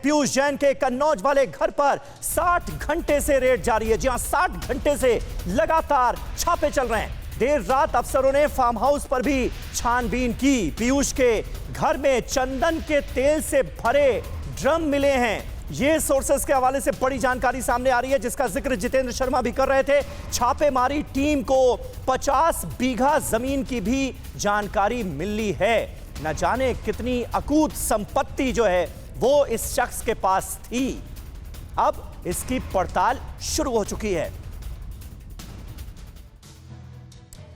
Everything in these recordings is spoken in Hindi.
पीयूष जैन के कन्नौज वाले घर पर 60 घंटे से रेड जारी है। जी हां, 60 घंटे से लगातार छापे चल रहे हैं। देर रात अफसरों ने फार्म हाउस पर भी छानबीन की। पीयूष के घर में चंदन के तेल से भरे ड्रम मिले हैं। ये सोर्सेस के हवाले से बड़ी जानकारी सामने आ रही है, जिसका जिक्र जितेंद्र शर्मा भी कर रहे थे। छापेमारी टीम को 50 बीघा जमीन की भी जानकारी मिली है। न जाने कितनी अकूत संपत्ति जो है वो इस शख्स के पास थी। अब इसकी पड़ताल शुरू हो चुकी है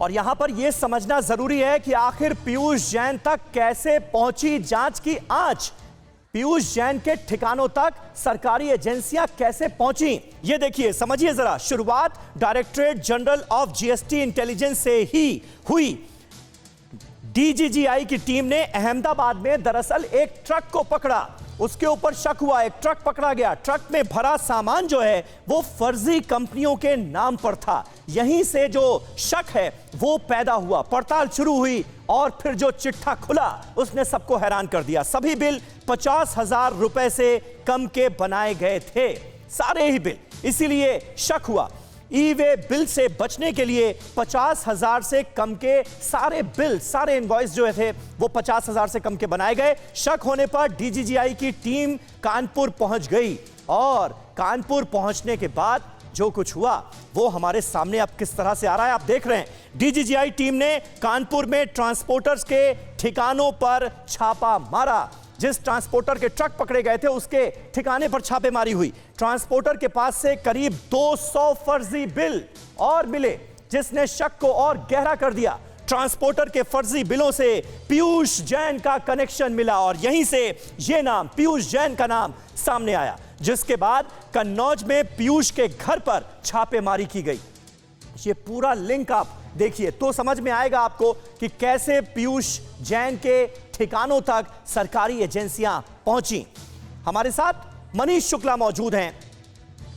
और यहां पर यह समझना जरूरी है कि आखिर पीयूष जैन तक कैसे पहुंची जांच की आंच। पीयूष जैन के ठिकानों तक सरकारी एजेंसियां कैसे पहुंची, ये देखिए, समझिए जरा। शुरुआत directorate general of GST intelligence से ही हुई। डीजीजीआई की टीम ने अहमदाबाद में दरअसल एक ट्रक को पकड़ा। उसके ऊपर शक हुआ, एक ट्रक पकड़ा गया। ट्रक में भरा सामान जो है वो फर्जी कंपनियों के नाम पर था। यहीं से जो शक है वो पैदा हुआ। पड़ताल शुरू हुई और फिर जो चिट्ठा खुला उसने सबको हैरान कर दिया। सभी बिल 50,000 रुपए से कम के बनाए गए थे, सारे ही बिल। इसीलिए शक हुआ। ई वे बिल से बचने के लिए 50,000 से कम के सारे बिल, सारे इनवॉइस जो थे वो 50,000 से कम के बनाए गए। शक होने पर डीजीजीआई की टीम कानपुर पहुंच गई और कानपुर पहुंचने के बाद जो कुछ हुआ वो हमारे सामने अब किस तरह से आ रहा है, आप देख रहे हैं। डीजीजीआई टीम ने कानपुर में ट्रांसपोर्टर्स के ठिकानों पर छापा मारा। जिस ट्रांसपोर्टर के ट्रक पकड़े गए थे उसके ठिकाने पर छापेमारी हुई। ट्रांसपोर्टर के पास से करीब 200 फर्जी बिल और मिले, जिसने शक को और गहरा कर दिया। ट्रांसपोर्टर के फर्जी बिलों से पीयूष जैन का कनेक्शन मिला और यहीं से यह नाम, पीयूष जैन का नाम सामने आया, जिसके बाद कन्नौज में पीयूष के घर पर छापेमारी की गई। ये पूरा लिंक आप देखिए तो समझ में आएगा आपको कि कैसे पीयूष जैन के ठिकानों तक सरकारी एजेंसियां पहुंची। हमारे साथ मनीष शुक्ला मौजूद हैं,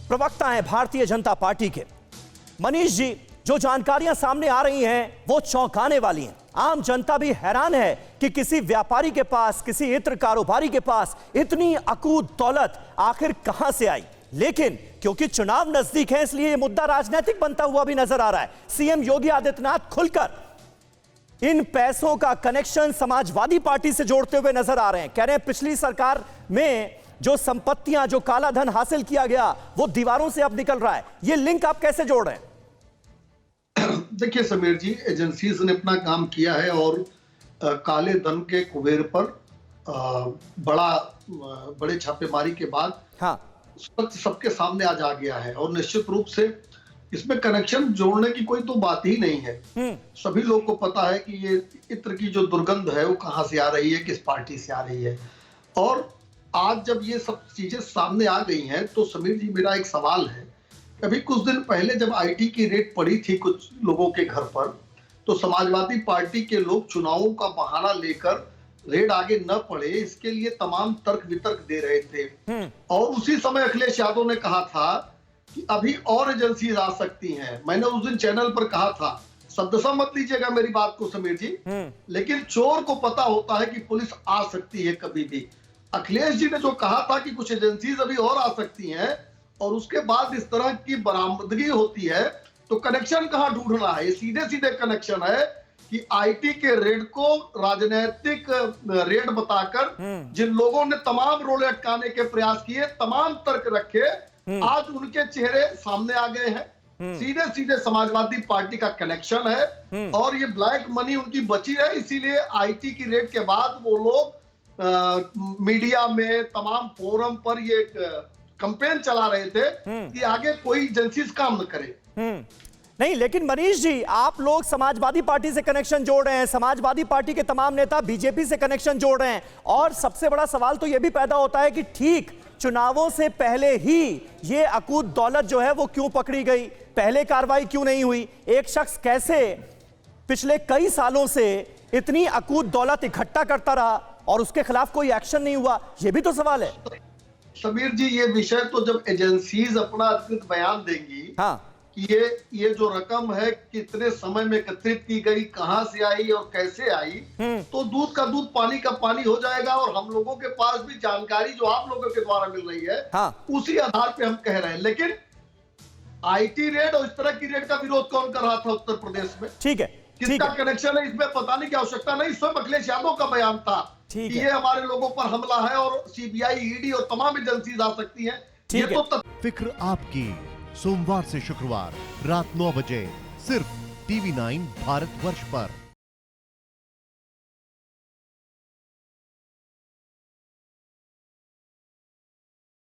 प्रवक्ता हैं भारतीय जनता पार्टी के। मनीष जी, जो जानकारियां सामने आ रही हैं वो चौंकाने वाली हैं। आम जनता भी हैरान है कि किसी व्यापारी के पास, किसी इत्र कारोबारी के पास इतनी अकूत दौलत आखिर कहां से आई। लेकिन क्योंकि चुनाव नजदीक है इसलिए यह मुद्दा राजनीतिक बनता हुआ भी नजर आ रहा है। सीएम योगी आदित्यनाथ खुलकर इन पैसों का कनेक्शन समाजवादी पार्टी से जोड़ते हुए नजर आ रहे हैं। कह रहे हैं पिछली सरकार में जो संपत्तियां, जो काला धन हासिल किया गया वो दीवारों से अब निकल रहा है। ये लिंक आप कैसे जोड़ रहे हैं? देखिए समीर जी, एजेंसीज ने अपना काम किया है और काले धन के कुबेर पर बड़े छापेमारी के बाद हाँ, सबके सामने आज आ गया है और निश्चित रूप से इसमें कनेक्शन जोड़ने की कोई तो बात ही नहीं है। सभी लोग को पता है कि ये इत्र की जो दुर्गंध है वो कहां से आ रही है, किस पार्टी से आ रही है। और आज जब ये सब चीजें सामने आ गई हैं तो समीर जी, मेरा एक सवाल है। अभी कुछ दिन पहले जब आईटी की रेड पड़ी थी कुछ लोगों के घर पर, तो समाजवादी पार्टी के लोग चुनावों का बहाना लेकर रेड आगे न पड़े इसके लिए तमाम तर्क वितर्क दे रहे थे। और उसी समय अखिलेश यादव ने कहा था कि अभी और एजेंसीज आ सकती हैं। मैंने उस दिन चैनल पर कहा था, शब्दशः मत लीजिएगा मेरी बात को समीर जी, लेकिन चोर को पता होता है कि पुलिस आ सकती है कभी भी। अखिलेश जी ने जो कहा था कि कुछ एजेंसीज अभी और आ सकती हैं और उसके बाद इस तरह की बरामदगी होती है, तो कनेक्शन कहां ढूंढना है? सीधे सीधे कनेक्शन है कि आईटी के रेड को राजनीतिक रेड बताकर जिन लोगों ने तमाम रोले अटकाने के प्रयास किए, तमाम तर्क रखे, आज उनके चेहरे सामने आ गए हैं। सीधे सीधे समाजवादी पार्टी का कनेक्शन है और ये ब्लैक मनी उनकी बची है। इसीलिए आईटी की रेड के बाद वो लोग मीडिया में, तमाम फोरम पर ये कैंपेन चला रहे थे कि आगे कोई एजेंसीज काम न करे। नहीं, लेकिन मनीष जी, आप लोग समाजवादी पार्टी से कनेक्शन जोड़ रहे हैं, समाजवादी पार्टी के तमाम नेता बीजेपी से कनेक्शन जोड़ रहे हैं, और सबसे बड़ा सवाल तो यह भी पैदा होता है कि ठीक चुनावों से पहले ही ये अकूत दौलत जो है वो क्यों पकड़ी गई, पहले कार्रवाई क्यों नहीं हुई? एक शख्स कैसे पिछले कई सालों से इतनी अकूत दौलत इकट्ठा करता रहा और उसके खिलाफ कोई एक्शन नहीं हुआ? ये भी तो सवाल है। समीर जी, ये विषय तो जब एजेंसीज अपना अधिकृत बयान देंगी, हाँ, कि ये जो रकम है कितने समय में एकत्रित की गई, कहां से आई और कैसे आई, तो दूध का दूध पानी का पानी हो जाएगा। और हम लोगों के पास भी जानकारी जो आप लोगों के द्वारा मिल रही है, हाँ। उसी आधार पे हम कह रहे हैं। लेकिन आईटी रेड और इस तरह की रेड का विरोध कौन कर रहा था उत्तर प्रदेश में? ठीक है, किसका कनेक्शन है इसमें बताने की आवश्यकता नहीं, स्वयं अखिलेश यादव का बयान था कि ये हमारे लोगों पर हमला है और सीबीआई, ईडी और तमाम एजेंसी आ सकती हैं। ये तो फिक्र आपकी, सोमवार से शुक्रवार रात 9 बजे सिर्फ TV9 भारतवर्ष पर।